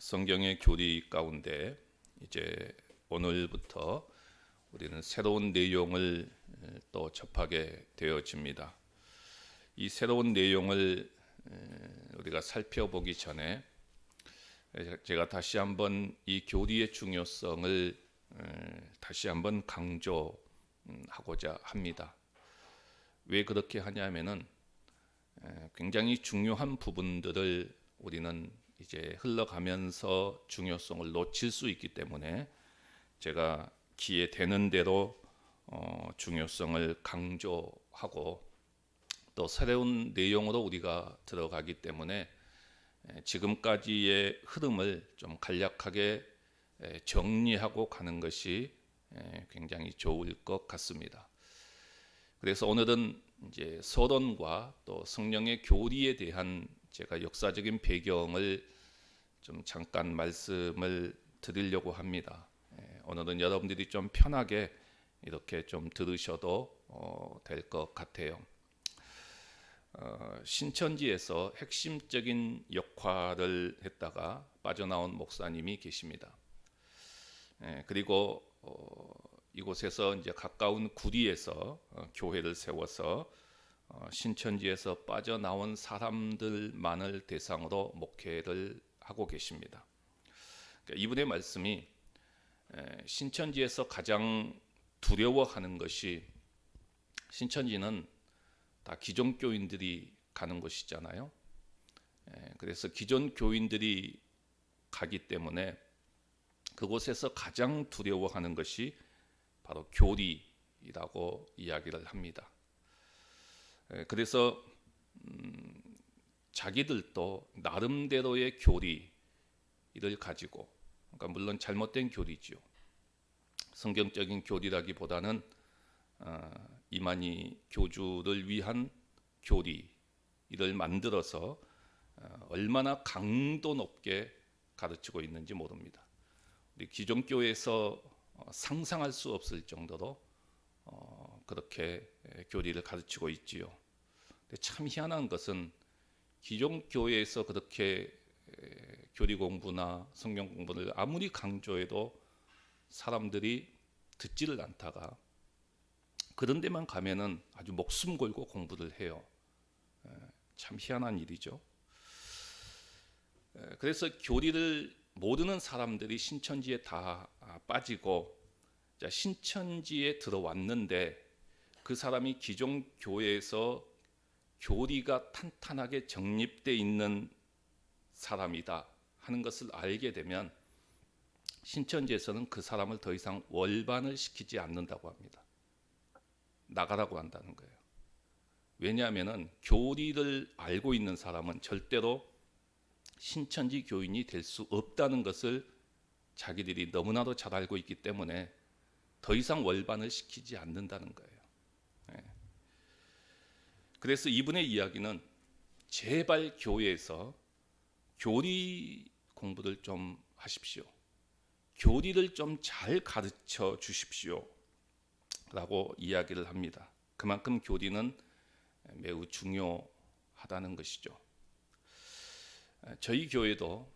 성경의 교리 가운데 이제 오늘부터 우리는 새로운 내용을 또 접하게 되어집니다. 이 새로운 내용을 우리가 살펴보기 전에 제가 다시 한번 이 교리의 중요성을 다시 한번 강조하고자 합니다. 왜 그렇게 하냐면은 굉장히 중요한 부분들을 우리는 이제 흘러가면서 중요성을 놓칠 수 있기 때문에 제가 기회 되는 대로 중요성을 강조하고 또 새로운 내용으로 우리가 들어가기 때문에 지금까지의 흐름을 좀 간략하게 정리하고 가는 것이 굉장히 좋을 것 같습니다. 그래서 오늘은 이제 서론과 또 성령의 교리에 대한 제가 역사적인 배경을 좀 잠깐 말씀을 드리려고 합니다. 오늘은 여러분들이 좀 편하게 이렇게 좀 들으셔도 될 것 같아요. 신천지에서 핵심적인 역할을 했다가 빠져나온 목사님이 계십니다. 그리고 이곳에서 이제 가까운 구리에서 교회를 세워서 신천지에서 빠져나온 사람들만을 대상으로 목회를 하고 계십니다. 그러니까 이분의 말씀이 신천지에서 가장 두려워하는 것이, 신천지는 다 기존 교인들이 가는 곳이잖아요. 그래서 기존 교인들이 가기 때문에 그곳에서 가장 두려워하는 것이 바로 교리라고 이야기를 합니다. 그래서 자기들도 나름대로의 교리를 가지고, 그러니까 물론 잘못된 교리죠. 성경적인 교리라기보다는 이만희 교주를 위한 교리를 만들어서 얼마나 강도 높게 가르치고 있는지 모릅니다. 우리 기존 교회에서 상상할 수 없을 정도로 그렇게 교리를 가르치고 있지요. 근데 참 희한한 것은 기존 교회에서 그렇게 교리 공부나 성경 공부를 아무리 강조해도 사람들이 듣지를 않다가 그런 데만 가면은 아주 목숨 걸고 공부를 해요. 참 희한한 일이죠. 그래서 교리를 모르는 사람들이 신천지에 다 빠지고, 신천지에 들어왔는데 그 사람이 기존 교회에서 교리가 탄탄하게 정립되어 있는 사람이다 하는 것을 알게 되면 신천지에서는 그 사람을 더 이상 월반을 시키지 않는다고 합니다. 나가라고 한다는 거예요. 왜냐하면 교리를 알고 있는 사람은 절대로 신천지 교인이 될 수 없다는 것을 자기들이 너무나도 잘 알고 있기 때문에 더 이상 월반을 시키지 않는다는 거예요. 그래서 이분의 이야기는 제발 교회에서 교리 공부를 좀 하십시오. 교리를 좀 잘 가르쳐 주십시오 라고 이야기를 합니다. 그만큼 교리는 매우 중요하다는 것이죠. 저희 교회도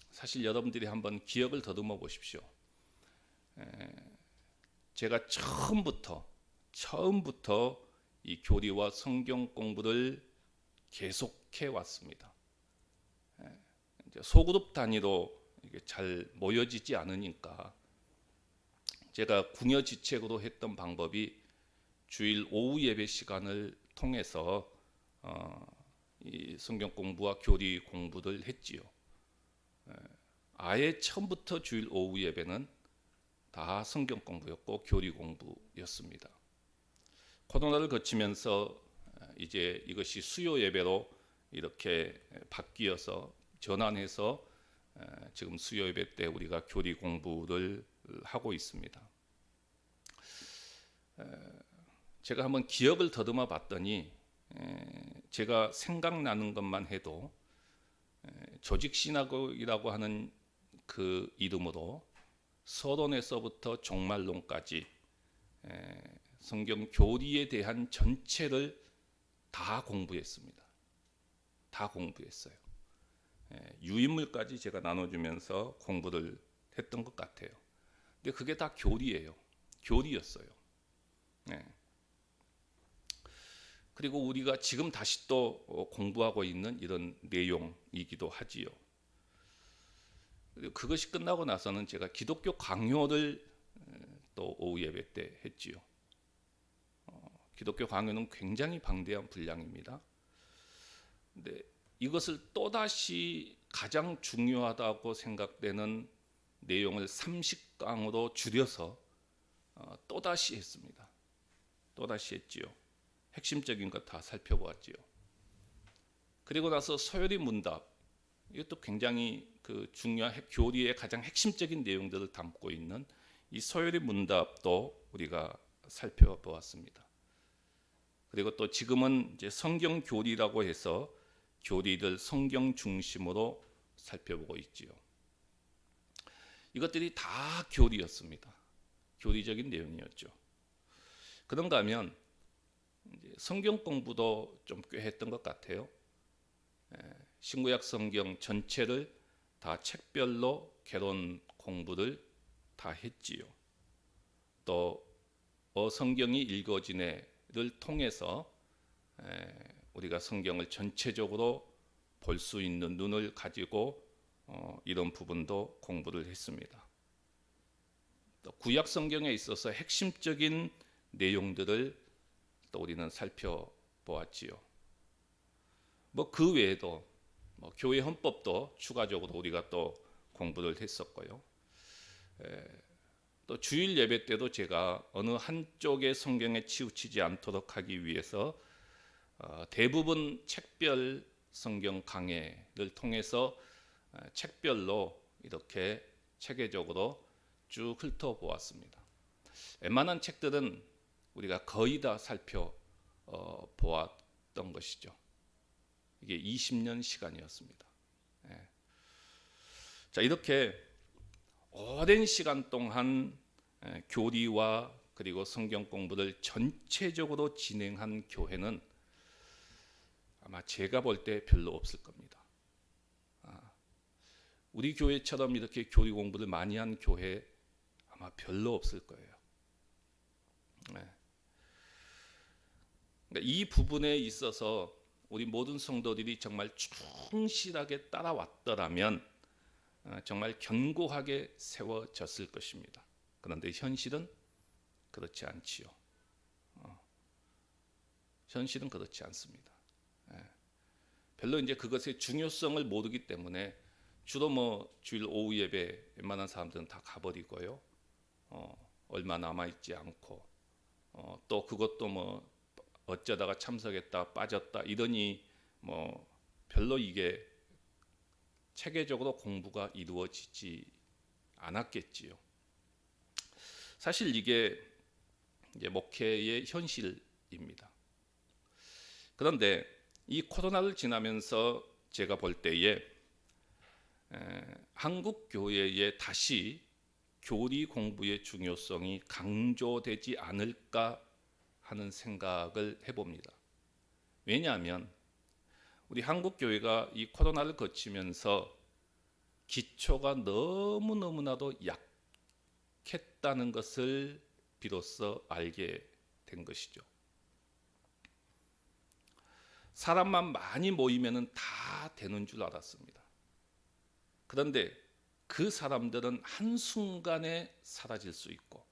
사실 여러분들이 한번 기억을 더듬어 보십시오. 제가 처음부터 이 교리와 성경 공부를 계속해 왔습니다. 소그룹 단위로 이게 잘 모여지지 않으니까 제가 궁여지책으로 했던 방법이 주일 오후 예배 시간을 통해서 이 성경 공부와 교리 공부를 했지요. 아예 처음부터 주일 오후 예배는 다 성경 공부였고 교리 공부였습니다. 코로나를 거치면서 이제 이것이 수요 예배로 이렇게 바뀌어서 전환해서 지금 수요 예배 때 우리가 교리 공부를 하고 있습니다. 제가 한번 기억을 더듬어 봤더니 제가 생각나는 것만 해도 조직신학이라고 하는 그 이름으로 서론에서부터 종말론까지 성경 교리에 대한 전체를 다 공부했습니다. 다 공부했어요. 유인물까지 제가 나눠주면서 공부를 했던 것 같아요. 근데 그게 다 교리예요. 교리였어요. 예. 그리고 우리가 지금 다시 또 공부하고 있는 이런 내용이기도 하지요. 그리고 그것이 끝나고 나서는 제가 기독교 강요를 또 오후 예배 때 했지요. 기독교 강요는 굉장히 방대한 분량입니다. 근데 이것을 또다시 가장 중요하다고 생각되는 내용을 30강으로 줄여서 또다시 했습니다. 또다시 했지요. 핵심적인 것 다 살펴보았지요. 그리고 나서 서열의 문답, 이것도 굉장히 그 중요한 교리의 가장 핵심적인 내용들을 담고 있는 이 서열의 문답도 우리가 살펴보았습니다. 그리고 또 지금은 이제 성경 교리라고 해서 교리를 성경 중심으로 살펴보고 있지요. 이것들이 다 교리였습니다. 교리적인 내용이었죠. 그런가 하면 이제 성경 공부도 좀 꽤 했던 것 같아요. 신구약 성경 전체를 다 책별로 개론 공부를 다 했지요. 또 성경이 읽어지네를 통해서 우리가 성경을 전체적으로 볼 수 있는 눈을 가지고 이런 부분도 공부를 했습니다. 또 구약 성경에 있어서 핵심적인 내용들을 또 우리는 살펴보았지요. 그 외에도 교회 헌법도 추가적으로 우리가 또 공부를 했었고요. 또 주일 예배 때도 제가 어느 한쪽의 성경에 치우치지 않도록 하기 위해서 대부분 책별 성경 강해를 통해서 책별로 이렇게 체계적으로 쭉 훑어보았습니다. 웬만한 책들은 우리가 거의 다 살펴보았던 것이죠. 이게 20년 시간이었습니다. 자, 이렇게 오랜 시간 동안 교리와 그리고 성경 공부를 전체적으로 진행한 교회는 아마 제가 볼 때 별로 없을 겁니다. 우리 교회처럼 이렇게 교리 공부를 많이 한 교회 아마 별로 없을 거예요. 그러니까 이 부분에 있어서 우리 모든 성도들이 정말 충실하게 따라왔더라면 정말 견고하게 세워졌을 것입니다. 그런데 현실은 그렇지 않지요. 현실은 그렇지 않습니다. 별로 이제 그것의 중요성을 모르기 때문에 주로 주일 오후 예배 웬만한 사람들은 다 가버리고요. 얼마 남아 있지 않고 또 그것도 어쩌다가 참석했다 빠졌다 이러니 별로 이게 체계적으로 공부가 이루어지지 않았겠지요. 사실 이게 이제 목회의 현실입니다. 그런데 이 코로나를 지나면서 제가 볼 때에 한국 교회에 다시 교리 공부의 중요성이 강조되지 않을까 하는 생각을 해봅니다. 왜냐하면 우리 한국 교회가 이 코로나를 거치면서 기초가 너무너무나도 약했다는 것을 비로소 알게 된 것이죠. 사람만 많이 모이면 다 되는 줄 알았습니다. 그런데 그 사람들은 한순간에 사라질 수 있고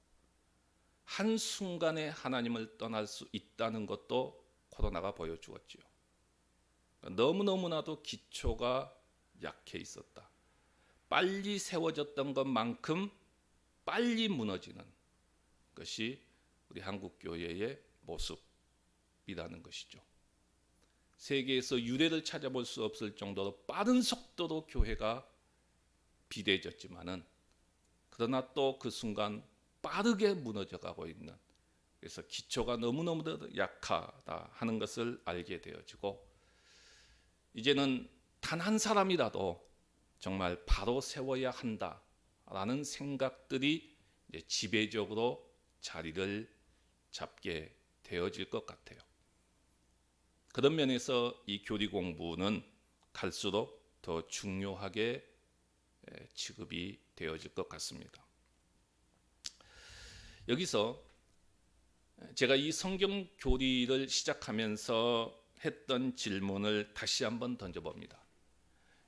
한순간에 하나님을 떠날 수 있다는 것도 코로나가 보여주었지요. 너무너무나도 기초가 약해 있었다. 빨리 세워졌던 것만큼 빨리 무너지는 것이 우리 한국 교회의 모습이라는 것이죠. 세계에서 유례를 찾아볼 수 없을 정도로 빠른 속도로 교회가 비대해졌지만은 그러나 또 그 순간 빠르게 무너져가고 있는, 그래서 기초가 너무너무 약하다 하는 것을 알게 되어지고 이제는 단 한 사람이라도 정말 바로 세워야 한다라는 생각들이 이제 지배적으로 자리를 잡게 되어질 것 같아요. 그런 면에서 이 교리 공부는 갈수록 더 중요하게 취급이 되어질 것 같습니다. 여기서 제가 이 성경 교리를 시작하면서 했던 질문을 다시 한번 던져봅니다.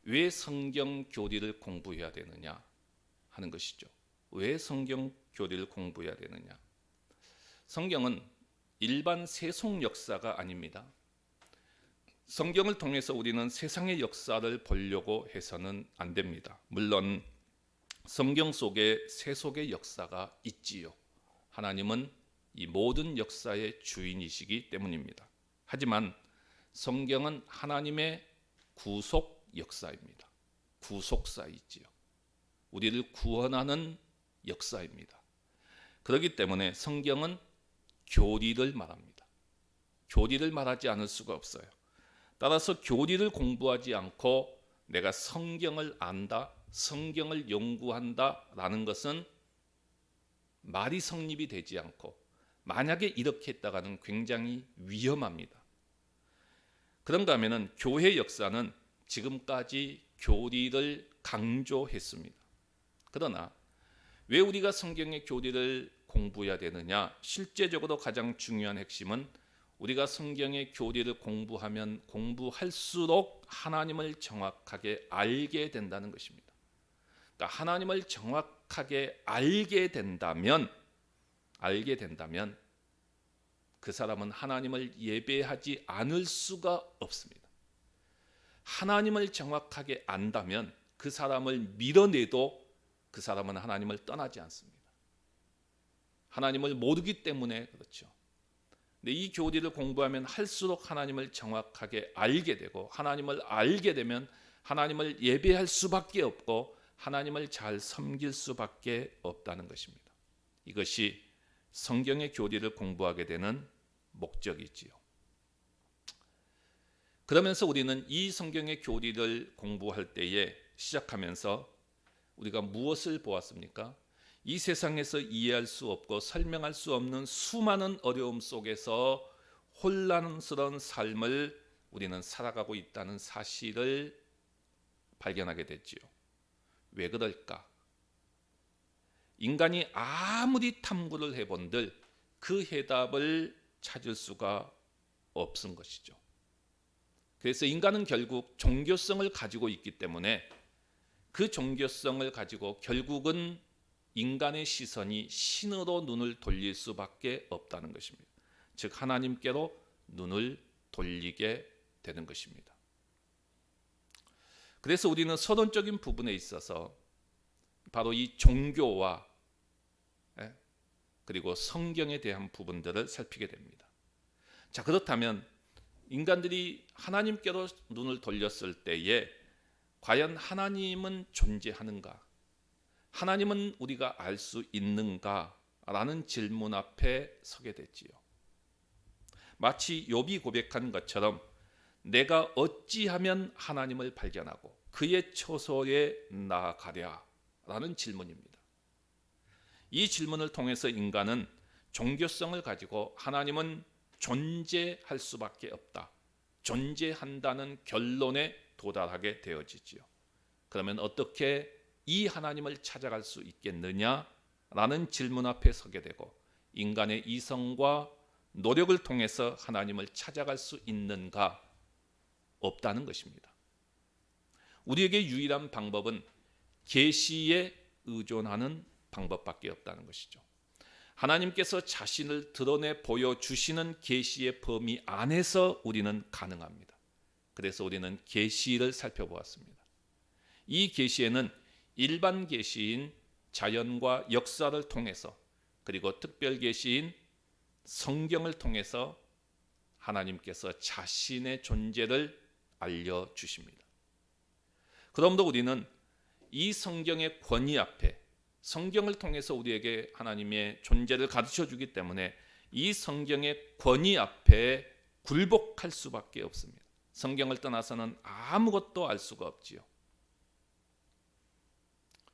왜 성경 교리를 공부해야 되느냐 하는 것이죠. 왜 성경 교리를 공부해야 되느냐? 성경은 일반 세속 역사가 아닙니다. 성경을 통해서 우리는 세상의 역사를 보려고 해서는 안 됩니다. 물론 성경 속에 세속의 역사가 있지요. 하나님은 이 모든 역사의 주인이시기 때문입니다. 하지만 성경은 하나님의 구속 역사입니다. 구속사이지요. 우리를 구원하는 역사입니다. 그렇기 때문에 성경은 교리를 말합니다. 교리를 말하지 않을 수가 없어요. 따라서 교리를 공부하지 않고 내가 성경을 안다, 성경을 연구한다라는 것은 말이 성립이 되지 않고, 만약에 이렇게 했다가는 굉장히 위험합니다. 그런가 하면은 교회 역사는 지금까지 교리를 강조했습니다. 그러나 왜 우리가 성경의 교리를 공부해야 되느냐? 실제적으로 가장 중요한 핵심은 우리가 성경의 교리를 공부하면 공부할수록 하나님을 정확하게 알게 된다는 것입니다. 그러니까 하나님을 정확하게 알게 된다면 그 사람은 하나님을 예배하지 않을 수가 없습니다. 하나님을 정확하게 안다면 그 사람을 밀어내도 그 사람은 하나님을 떠나지 않습니다. 하나님을 모르기 때문에 그렇죠. 근데 이 교리를 공부하면 할수록 하나님을 정확하게 알게 되고, 하나님을 알게 되면 하나님을 예배할 수밖에 없고 하나님을 잘 섬길 수밖에 없다는 것입니다. 이것이 성경의 교리를 공부하게 되는 목적이지요. 그러면서 우리는 이 성경의 교리를 공부할 때에 시작하면서 우리가 무엇을 보았습니까? 이 세상에서 이해할 수 없고 설명할 수 없는 수많은 어려움 속에서 혼란스러운 삶을 우리는 살아가고 있다는 사실을 발견하게 됐지요. 왜 그럴까? 인간이 아무리 탐구를 해본들 그 해답을 찾을 수가 없은 것이죠. 그래서 인간은 결국 종교성을 가지고 있기 때문에 그 종교성을 가지고 결국은 인간의 시선이 신으로 눈을 돌릴 수밖에 없다는 것입니다. 즉 하나님께로 눈을 돌리게 되는 것입니다. 그래서 우리는 서론적인 부분에 있어서 바로 이 종교와 그리고 성경에 대한 부분들을 살피게 됩니다. 자, 그렇다면 인간들이 하나님께로 눈을 돌렸을 때에 과연 하나님은 존재하는가? 하나님은 우리가 알 수 있는가? 라는 질문 앞에 서게 됐지요. 마치 욥이 고백한 것처럼 내가 어찌하면 하나님을 발견하고 그의 처소에 나아가랴? 라는 질문입니다. 이 질문을 통해서 인간은 종교성을 가지고 하나님은 존재할 수밖에 없다, 존재한다는 결론에 도달하게 되어지지요. 그러면 어떻게 이 하나님을 찾아갈 수 있겠느냐라는 질문 앞에 서게 되고, 인간의 이성과 노력을 통해서 하나님을 찾아갈 수 있는가? 없다는 것입니다. 우리에게 유일한 방법은 계시에 의존하는 방법밖에 없다는 것이죠. 하나님께서 자신을 드러내 보여주시는 계시의 범위 안에서 우리는 가능합니다. 그래서 우리는 계시를 살펴보았습니다. 이 계시에는 일반 계시인 자연과 역사를 통해서, 그리고 특별 계시인 성경을 통해서 하나님께서 자신의 존재를 알려주십니다. 그러므로 우리는 이 성경의 권위 앞에, 성경을 통해서 우리에게 하나님의 존재를 가르쳐 주기 때문에 이 성경의 권위 앞에 굴복할 수밖에 없습니다. 성경을 떠나서는 아무것도 알 수가 없지요.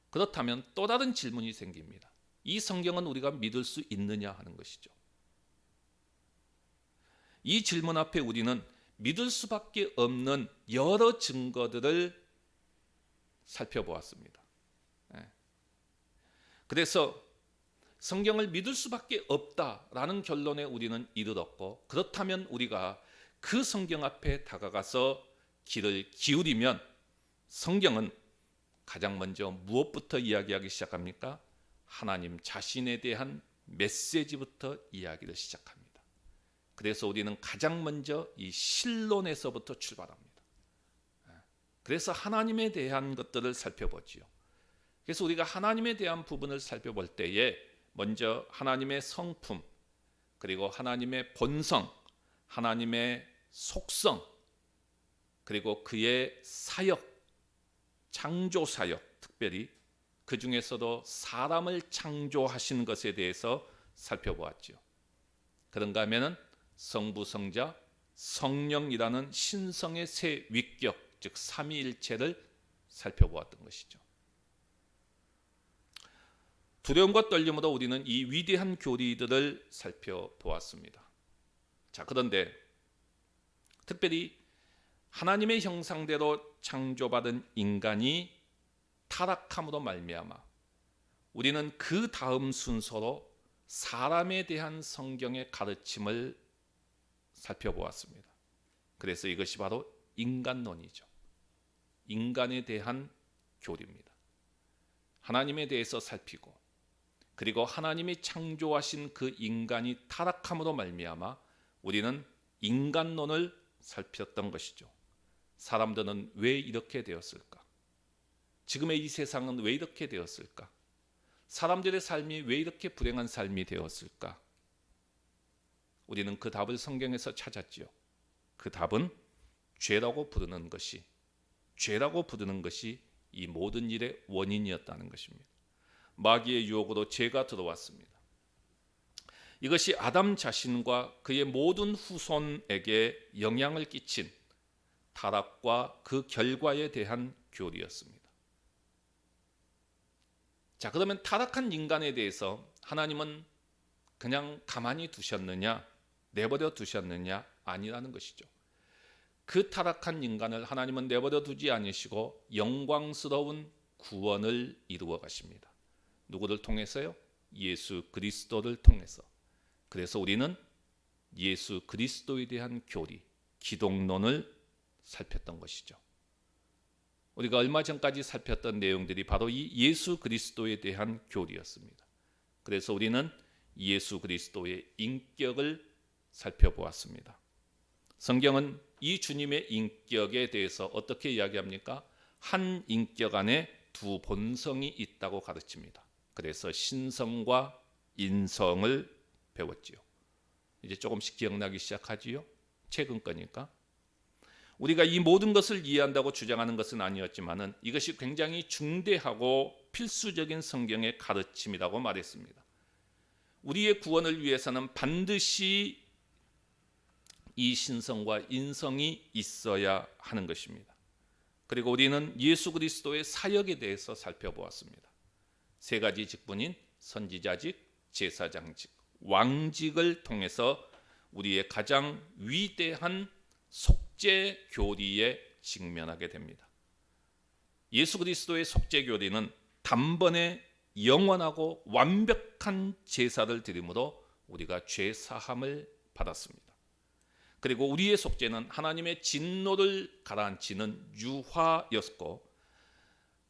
그렇다면 또 다른 질문이 생깁니다. 이 성경은 우리가 믿을 수 있느냐 하는 것이죠. 이 질문 앞에 우리는 믿을 수밖에 없는 여러 증거들을 살펴보았습니다. 그래서 성경을 믿을 수밖에 없다라는 결론에 우리는 이르렀고, 그렇다면 우리가 그 성경 앞에 다가가서 귀를 기울이면 성경은 가장 먼저 무엇부터 이야기하기 시작합니까? 하나님 자신에 대한 메시지부터 이야기를 시작합니다. 그래서 우리는 가장 먼저 이 신론에서부터 출발합니다. 그래서 하나님에 대한 것들을 살펴보지요. 그래서 우리가 하나님에 대한 부분을 살펴볼 때에 먼저 하나님의 성품, 그리고 하나님의 본성, 하나님의 속성, 그리고 그의 사역, 창조 사역, 특별히 그 중에서도 사람을 창조하신 것에 대해서 살펴보았죠. 그런가 하면은 성부, 성자, 성령이라는 신성의 세 위격, 즉 삼위일체를 살펴보았던 것이죠. 두려움과 떨림으로 우리는 이 위대한 교리들을 살펴보았습니다. 자, 그런데 특별히 하나님의 형상대로 창조받은 인간이 타락함으로 말미암아 우리는 그 다음 순서로 사람에 대한 성경의 가르침을 살펴보았습니다. 그래서 이것이 바로 인간론이죠. 인간에 대한 교리입니다. 하나님에 대해서 살피고, 그리고 하나님이 창조하신 그 인간이 타락함으로 말미암아 우리는 인간론을 살폈던 것이죠. 사람들은 왜 이렇게 되었을까? 지금의 이 세상은 왜 이렇게 되었을까? 사람들의 삶이 왜 이렇게 불행한 삶이 되었을까? 우리는 그 답을 성경에서 찾았지요. 그 답은 죄라고 부르는 것이 이 모든 일의 원인이었다는 것입니다. 마귀의 유혹으로 죄가 들어왔습니다. 이것이 아담 자신과 그의 모든 후손에게 영향을 끼친 타락과 그 결과에 대한 교리였습니다. 자, 그러면 타락한 인간에 대해서 하나님은 그냥 가만히 두셨느냐, 내버려 두셨느냐? 아니라는 것이죠. 그 타락한 인간을 하나님은 내버려 두지 않으시고 영광스러운 구원을 이루어 가십니다. 누구를 통해서요? 예수 그리스도를 통해서. 그래서 우리는 예수 그리스도에 대한 교리, 기독론을 살폈던 것이죠. 우리가 얼마 전까지 살폈던 내용들이 바로 이 예수 그리스도에 대한 교리였습니다. 그래서 우리는 예수 그리스도의 인격을 살펴보았습니다. 성경은 이 주님의 인격에 대해서 어떻게 이야기합니까? 한 인격 안에 두 본성이 있다고 가르칩니다. 그래서 신성과 인성을 배웠지요. 이제 조금씩 기억나기 시작하지요. 최근 거니까. 우리가 이 모든 것을 이해한다고 주장하는 것은 아니었지만은 이것이 굉장히 중대하고 필수적인 성경의 가르침이라고 말했습니다. 우리의 구원을 위해서는 반드시 이 신성과 인성이 있어야 하는 것입니다. 그리고 우리는 예수 그리스도의 사역에 대해서 살펴보았습니다. 세 가지 직분인 선지자직, 제사장직, 왕직을 통해서 우리의 가장 위대한 속죄 교리에 직면하게 됩니다. 예수 그리스도의 속죄 교리는 단번에 영원하고 완벽한 제사를 드림으로 우리가 죄 사함을 받았습니다. 그리고 우리의 속죄는 하나님의 진노를 가라앉히는 유화였고,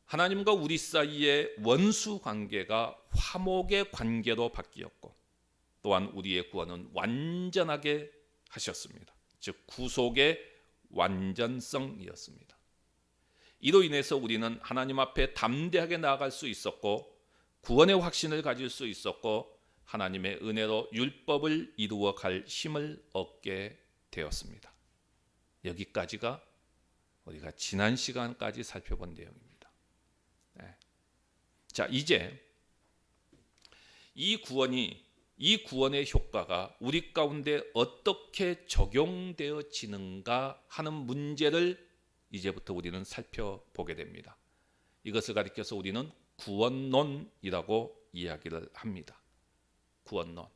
하나님과 우리 사이의 원수 관계가 화목의 관계로 바뀌었고, 또한 우리의 구원은 완전하게 하셨습니다. 즉 구속의 완전성이었습니다. 이로 인해서 우리는 하나님 앞에 담대하게 나아갈 수 있었고, 구원의 확신을 가질 수 있었고, 하나님의 은혜로 율법을 이루어 갈 힘을 얻게 되었습니다. 여기까지가 우리가 지난 시간까지 살펴본 내용입니다. 자, 이제 이 구원의 효과가 우리 가운데 어떻게 적용되어지는가 하는 문제를 이제부터 우리는 살펴보게 됩니다. 이것을 가리켜서 우리는 구원론이라고 이야기를 합니다. 구원론.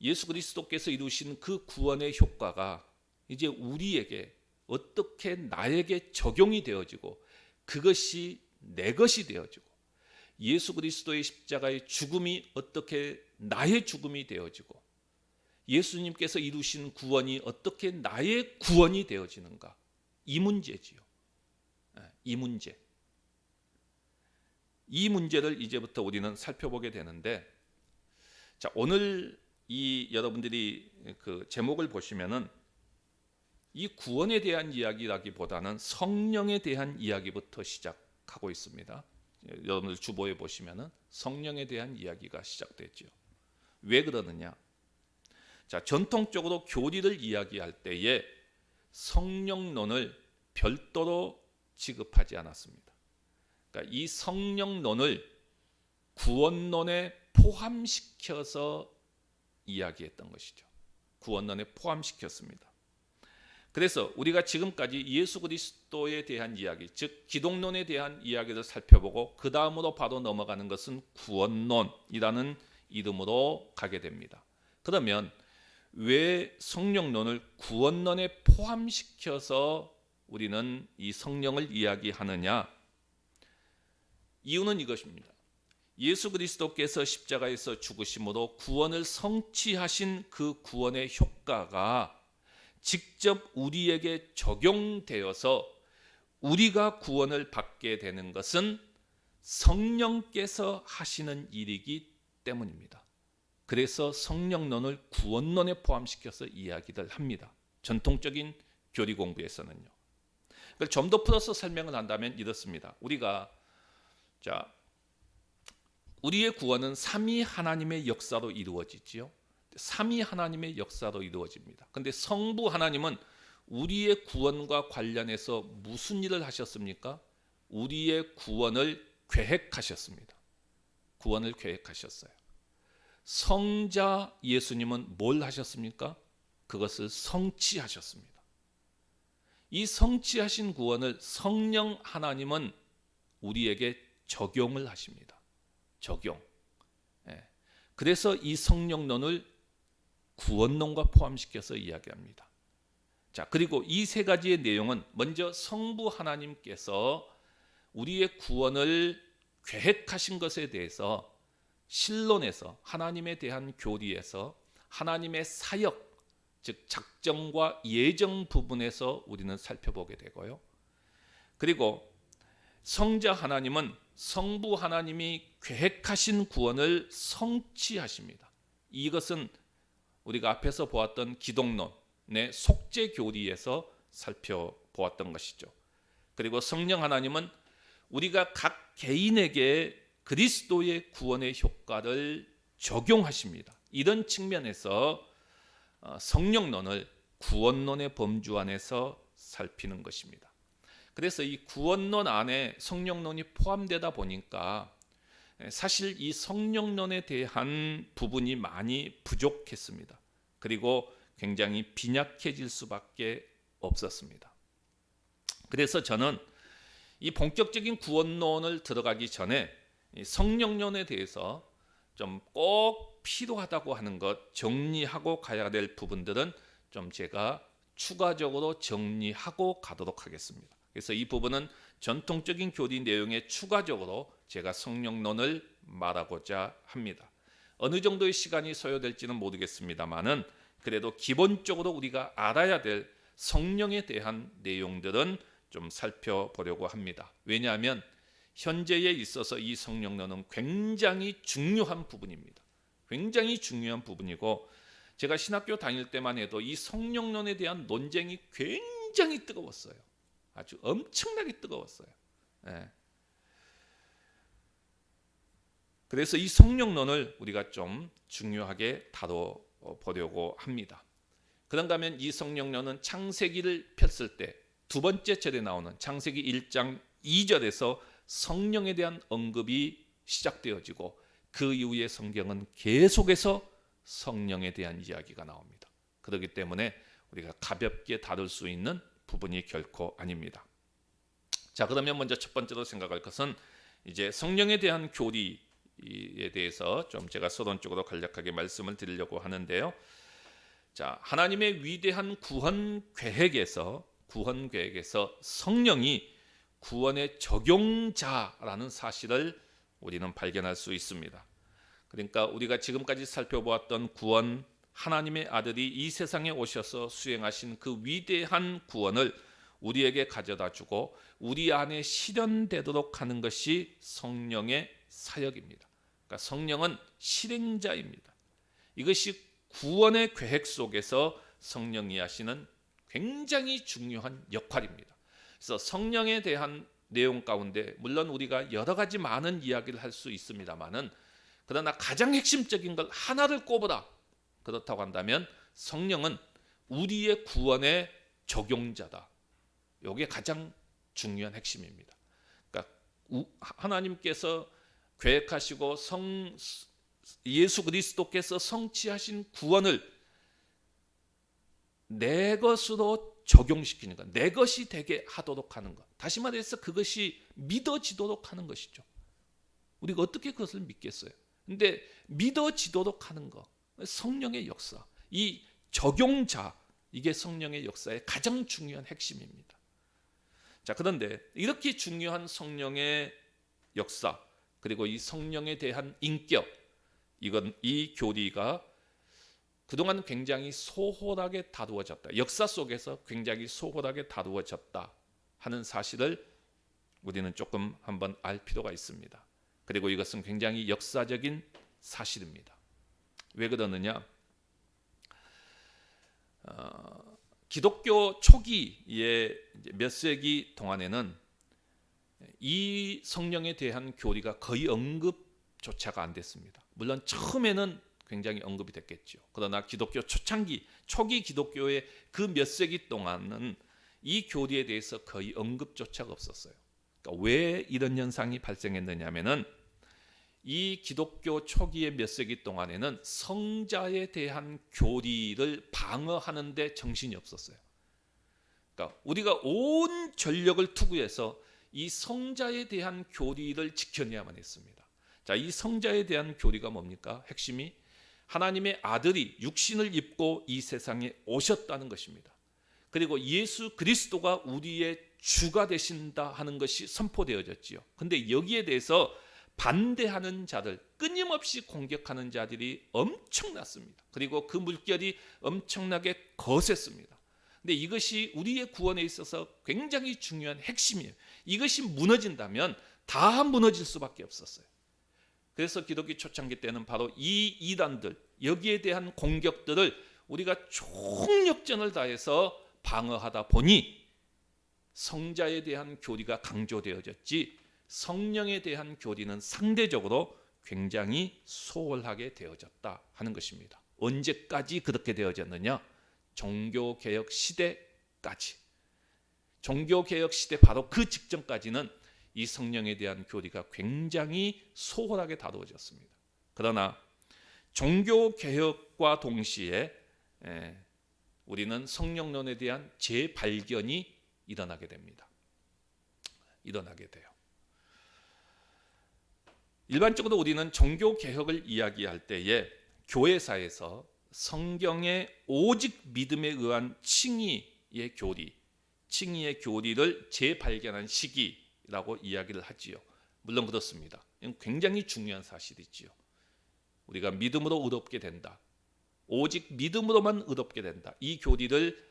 예수 그리스도께서 이루신 그 구원의 효과가 이제 우리에게 어떻게 나에게 적용이 되어지고 그것이 내 것이 되어지고 예수 그리스도의 십자가의 죽음이 어떻게 나의 죽음이 되어지고 예수님께서 이루신 구원이 어떻게 나의 구원이 되어지는가, 이 문제지요. 이 문제. 이 문제를 이제부터 우리는 살펴보게 되는데, 자, 오늘 이 여러분들이 그 제목을 보시면은 이 구원에 대한 이야기라기보다는 성령에 대한 이야기부터 시작하고 있습니다. 여러분들 주보에 보시면은 성령에 대한 이야기가 시작되죠. 왜 그러느냐? 자, 전통적으로 교리를 이야기할 때에 성령론을 별도로 지급하지 않았습니다. 그러니까 이 성령론을 구원론에 포함시켜서 이야기했던 것이죠. 구원론에 포함시켰습니다. 그래서 우리가 지금까지 예수 그리스도에 대한 이야기, 즉 기독론에 대한 이야기를 살펴보고 그 다음으로 바로 넘어가는 것은 구원론이라는 이름으로 가게 됩니다. 그러면 왜 성령론을 구원론에 포함시켜서 우리는 이 성령을 이야기하느냐? 이유는 이것입니다. 예수 그리스도께서 십자가에서 죽으심으로 구원을 성취하신 그 구원의 효과가 직접 우리에게 적용되어서 우리가 구원을 받게 되는 것은 성령께서 하시는 일이기 때문입니다. 그래서 성령론을 구원론에 포함시켜서 이야기를 합니다. 전통적인 교리 공부에서는요. 그걸 좀 더 풀어서 설명을 한다면 이렇습니다. 우리의 구원은 삼위 하나님의 역사로 이루어지지요. 삼위 하나님의 역사로 이루어집니다. 그런데 성부 하나님은 우리의 구원과 관련해서 무슨 일을 하셨습니까? 우리의 구원을 계획하셨습니다. 구원을 계획하셨어요. 성자 예수님은 뭘 하셨습니까? 그것을 성취하셨습니다. 이 성취하신 구원을 성령 하나님은 우리에게 적용을 하십니다. 적용. 그래서 이 성령론을 구원론과 포함시켜서 이야기합니다. 자, 그리고 이 세 가지의 내용은 먼저 성부 하나님께서 우리의 구원을 계획하신 것에 대해서 신론에서, 하나님에 대한 교리에서 하나님의 사역, 즉 작정과 예정 부분에서 우리는 살펴보게 되고요. 그리고 성자 하나님은 성부 하나님이 계획하신 구원을 성취하십니다. 이것은 우리가 앞에서 보았던 기독론의 속죄 교리에서 살펴보았던 것이죠. 그리고 성령 하나님은 우리가 각 개인에게 그리스도의 구원의 효과를 적용하십니다. 이런 측면에서 성령론을 구원론의 범주 안에서 살피는 것입니다. 그래서 이 구원론 안에 성령론이 포함되다 보니까 사실 이 성령론에 대한 부분이 많이 부족했습니다. 그리고 굉장히 빈약해질 수밖에 없었습니다. 그래서 저는 이 본격적인 구원론을 들어가기 전에 성령론에 대해서 좀 꼭 필요하다고 하는 것, 정리하고 가야 될 부분들은 좀 제가 추가적으로 정리하고 가도록 하겠습니다. 그래서 이 부분은 전통적인 교리 내용에 추가적으로 제가 성령론을 말하고자 합니다. 어느 정도의 시간이 소요될지는 모르겠습니다만은 그래도 기본적으로 우리가 알아야 될 성령에 대한 내용들은 좀 살펴보려고 합니다. 왜냐하면 현재에 있어서 이 성령론은 굉장히 중요한 부분입니다. 굉장히 중요한 부분이고, 제가 신학교 다닐 때만 해도 이 성령론에 대한 논쟁이 굉장히 뜨거웠어요. 아주 엄청나게 뜨거웠어요. 그래서 이 성령론을 우리가 좀 중요하게 다뤄보려고 합니다. 그런가 하면 이 성령론은 창세기를 폈을 때 두 번째 절에 나오는 창세기 1장 2절에서 성령에 대한 언급이 시작되어지고 그 이후에 성경은 계속해서 성령에 대한 이야기가 나옵니다. 그렇기 때문에 우리가 가볍게 다룰 수 있는 부분이 결코 아닙니다. 자, 그러면 먼저 첫 번째로 생각할 것은 이제 성령에 대한 교리에 대해서 좀 제가 서론적으로 간략하게 말씀을 드리려고 하는데요. 자, 하나님의 위대한 구원 계획에서 성령이 구원의 적용자라는 사실을 우리는 발견할 수 있습니다. 그러니까 우리가 지금까지 살펴보았던 구원, 하나님의 아들이 이 세상에 오셔서 수행하신 그 위대한 구원을 우리에게 가져다 주고 우리 안에 실현되도록 하는 것이 성령의 사역입니다. 그러니까 성령은 실행자입니다. 이것이 구원의 계획 속에서 성령이 하시는 굉장히 중요한 역할입니다. 그래서 성령에 대한 내용 가운데 물론 우리가 여러 가지 많은 이야기를 할 수 있습니다만은, 그러나 가장 핵심적인 걸 하나를 꼽으라 그렇다고 한다면 성령은 우리의 구원의 적용자다. 이게 가장 중요한 핵심입니다. 그러니까 하나님께서 계획하시고 예수 그리스도께서 성취하신 구원을 내 것으로 적용시키는 것, 내 것이 되게 하도록 하는 것. 다시 말해서 그것이 믿어지도록 하는 것이죠. 우리가 어떻게 그것을 믿겠어요? 근데 믿어지도록 하는 것, 성령의 역사, 이 적용자, 이게 성령의 역사의 가장 중요한 핵심입니다. 자, 그런데 이렇게 중요한 성령의 역사, 그리고 이 성령에 대한 인격, 이 교리가 그동안 굉장히 소홀하게 다루어졌다. 역사 속에서 굉장히 소홀하게 다루어졌다 하는 사실을 우리는 조금 한번 알 필요가 있습니다. 그리고 이것은 굉장히 역사적인 사실입니다. 왜 그러느냐? 기독교 초기의 몇 세기 동안에는 이 성령에 대한 교리가 거의 언급조차가 안 됐습니다. 물론 처음에는 굉장히 언급이 됐겠죠. 그러나 기독교 초기 기독교의 그 몇 세기 동안은 이 교리에 대해서 거의 언급조차가 없었어요. 그러니까 왜 이런 현상이 발생했느냐면은 이 기독교 초기의 몇 세기 동안에는 성자에 대한 교리를 방어하는 데 정신이 없었어요. 그러니까 우리가 온 전력을 투구해서 이 성자에 대한 교리를 지켜내야만 했습니다. 자, 이 성자에 대한 교리가 뭡니까? 핵심이 하나님의 아들이 육신을 입고 이 세상에 오셨다는 것입니다. 그리고 예수 그리스도가 우리의 주가 되신다 하는 것이 선포되어졌지요. 근데 여기에 대해서 반대하는 자들, 끊임없이 공격하는 자들이 엄청났습니다. 그리고 그 물결이 엄청나게 거셌습니다. 근데 이것이 우리의 구원에 있어서 굉장히 중요한 핵심이에요. 이것이 무너진다면 다 무너질 수밖에 없었어요. 그래서 기독교 초창기 때는 바로 이 이단들, 여기에 대한 공격들을 우리가 총력전을 다해서 방어하다 보니 성자에 대한 교리가 강조되어졌지 성령에 대한 교리는 상대적으로 굉장히 소홀하게 되어졌다 하는 것입니다. 언제까지 그렇게 되어졌느냐? 종교개혁 시대까지. 종교개혁 시대 바로 그 직전까지는 이 성령에 대한 교리가 굉장히 소홀하게 다루어졌습니다. 그러나 종교개혁과 동시에 우리는 성령론에 대한 재발견이 일어나게 됩니다. 일어나게 돼요. 일반적으로 우리는 종교개혁을 이야기할 때에 교회사에서 성경의 오직 믿음에 의한 칭의의 교리를 재발견한 시기라고 이야기를 하지요. 물론 그렇습니다. 이건 굉장히 중요한 사실이지요. 우리가 믿음으로 의롭게 된다. 오직 믿음으로만 의롭게 된다. 이 교리를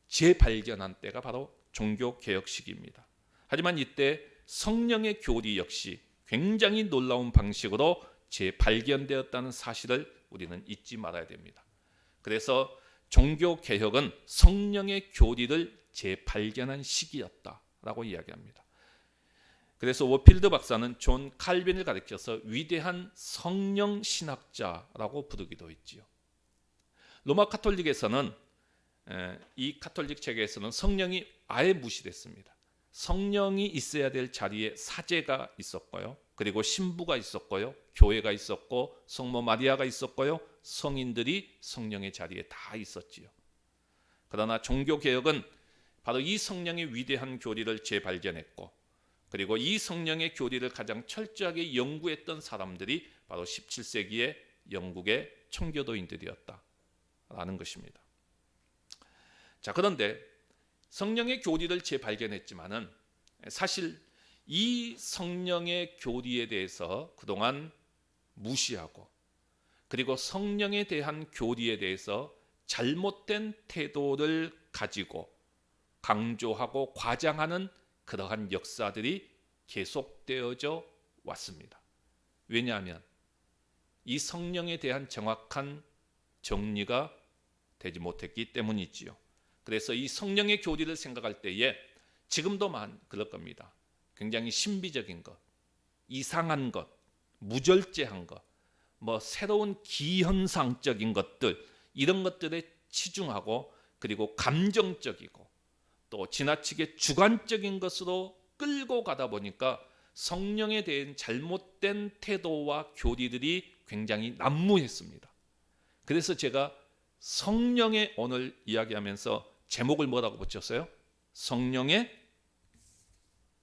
재발견한 때가 바로 종교개혁 시기입니다. 하지만 이때 성령의 교리 역시 굉장히 놀라운 방식으로 재발견되었다는 사실을 우리는 잊지 말아야 됩니다. 그래서 종교개혁은 성령의 교리를 재발견한 시기였다라고 이야기합니다. 그래서 워필드 박사는 존 칼빈을 가리켜서 위대한 성령 신학자라고 부르기도 했지요. 로마 카톨릭에서는 이 카톨릭 체계에서는 성령이 아예 무시됐습니다. 성령이 있어야 될 자리에 사제가 있었고요. 그리고 신부가 있었고요. 교회가 있었고 성모 마리아가 있었고요. 성인들이 성령의 자리에 다 있었지요. 그러나 종교개혁은 바로 이 성령의 위대한 교리를 재발견했고, 그리고 이 성령의 교리를 가장 철저하게 연구했던 사람들이 바로 17세기의 영국의 청교도인들이었다라는 것입니다. 자, 그런데 성령의 교리를 재발견했지만은 사실 이 성령의 교리에 대해서 그동안 무시하고, 그리고 성령에 대한 교리에 대해서 잘못된 태도를 가지고 강조하고 과장하는 그러한 역사들이 계속되어져 왔습니다. 왜냐하면 이 성령에 대한 정확한 정리가 되지 못했기 때문이지요. 그래서 이 성령의 교리를 생각할 때에 지금도 그럴 겁니다. 굉장히 신비적인 것, 이상한 것, 무절제한 것, 새로운 기현상적인 것들, 이런 것들에 치중하고, 그리고 감정적이고 또 지나치게 주관적인 것으로 끌고 가다 보니까 성령에 대한 잘못된 태도와 교리들이 굉장히 난무했습니다. 그래서 제가 성령의 오늘 이야기하면서 제목을 뭐라고 붙였어요? 성령의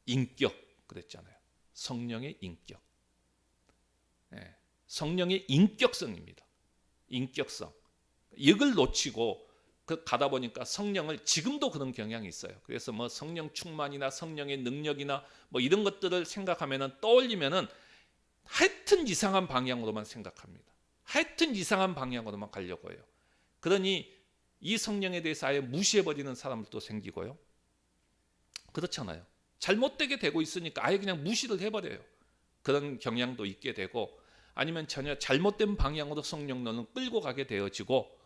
인격 그랬잖아요. 성령의 인격. 네, 성령의 인격성입니다. 인격성. 이걸 놓치고 가다 보니까 성령을, 지금도 그런 경향이 있어요. 그래서 성령 충만이나 성령의 능력이나 이런 것들을 생각하면은, 떠올리면은 하여튼 이상한 방향으로만 생각합니다. 하여튼 이상한 방향으로만 가려고 해요. 그러니 이 성령에 대해서 아예 무시해버리는 사람들도 생기고요. 그렇잖아요. 잘못되게 되고 있으니까 아예 그냥 무시를 해버려요. 그런 경향도 있게 되고, 아니면 전혀 잘못된 방향으로 성령론을 끌고 가게 되어지고,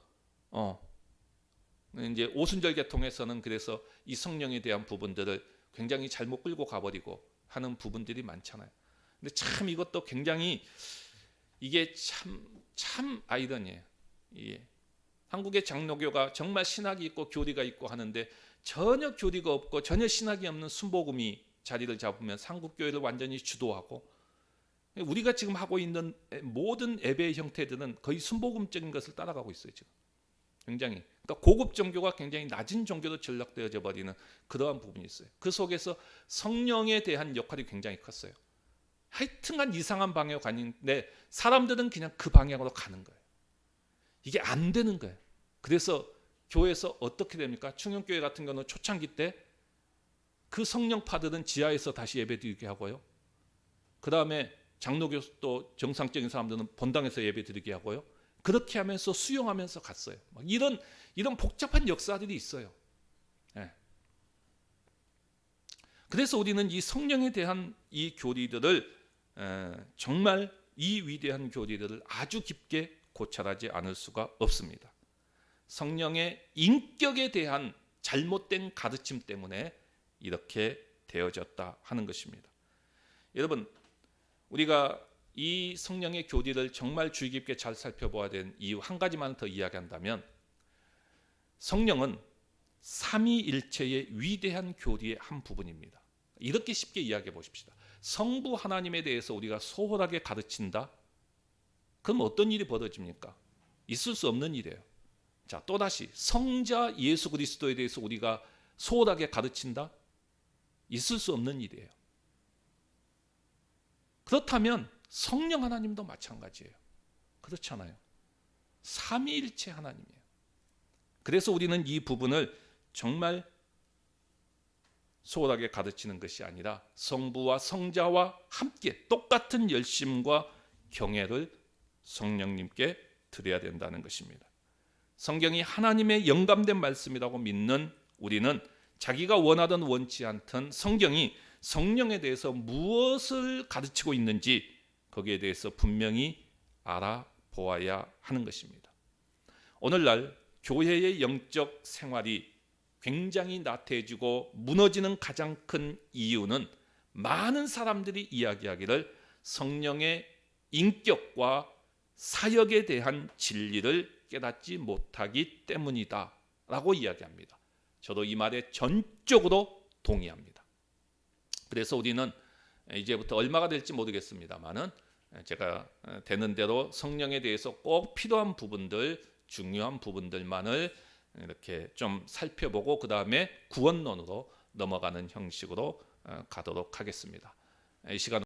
이제 오순절 계통에서는 그래서 이 성령에 대한 부분들을 굉장히 잘못 끌고 가버리고 하는 부분들이 많잖아요. 근데 참 이것도 굉장히, 이게 참 아이러니해요. 예. 한국의 장로교가 정말 신학이 있고 교리가 있고 하는데, 전혀 교리가 없고 전혀 신학이 없는 순복음이 자리를 잡으면 한국교회를 완전히 주도하고, 우리가 지금 하고 있는 모든 예배의 형태들은 거의 순복음적인 것을 따라가고 있어요. 지금 굉장히, 그러니까 고급 종교가 굉장히 낮은 종교로 전락되어져 버리는 그러한 부분이 있어요. 그 속에서 성령에 대한 역할이 굉장히 컸어요. 하여튼간 이상한 방향으로 가는데 사람들은 그냥 그 방향으로 가는 거예요. 이게 안 되는 거예요. 그래서 교회에서 어떻게 됩니까? 충영교회 같은 경우는 초창기 때 그 성령파들은 지하에서 다시 예배드리게 하고요. 그 다음에 장로교 또 정상적인 사람들은 본당에서 예배드리게 하고요. 그렇게 하면서 수용하면서 갔어요. 이런 복잡한 역사들이 있어요. 네. 그래서 우리는 이 성령에 대한 이 교리들을 정말 이 위대한 교리들을 아주 깊게 고찰하지 않을 수가 없습니다. 성령의 인격에 대한 잘못된 가르침 때문에 이렇게 되어졌다 하는 것입니다. 여러분, 우리가 이 성령의 교리를 정말 주의 깊게 잘 살펴봐야 되는 이유 한 가지만 더 이야기한다면, 성령은 삼위일체의 위대한 교리의 한 부분입니다. 이렇게 쉽게 이야기해 보십시다. 성부 하나님에 대해서 우리가 소홀하게 가르친다? 그럼 어떤 일이 벌어집니까? 있을 수 없는 일이에요. 자, 또다시 성자 예수 그리스도에 대해서 우리가 소홀하게 가르친다? 있을 수 없는 일이에요. 그렇다면 성령 하나님도 마찬가지예요. 그렇잖아요. 삼위일체 하나님이에요. 그래서 우리는 이 부분을 정말 소홀하게 가르치는 것이 아니라 성부와 성자와 함께 똑같은 열심과 경애를 성령님께 드려야 된다는 것입니다. 성경이 하나님의 영감된 말씀이라고 믿는 우리는 자기가 원하든 원치 않든 성경이 성령에 대해서 무엇을 가르치고 있는지 거기에 대해서 분명히 알아보아야 하는 것입니다. 오늘날 교회의 영적 생활이 굉장히 나태해지고 무너지는 가장 큰 이유는 많은 사람들이 이야기하기를 성령의 인격과 사역에 대한 진리를 깨닫지 못하기 때문이다 라고 이야기합니다. 저도 이 말에 전적으로 동의합니다. 그래서 우리는 이제부터 얼마가 될지 모르겠습니다만은 제가 되는 대로 성령에 대해서 꼭 필요한 부분들, 중요한 부분들만을 이렇게 좀 살펴보고 그 다음에 구원론으로 넘어가는 형식으로 가도록 하겠습니다. 이 시간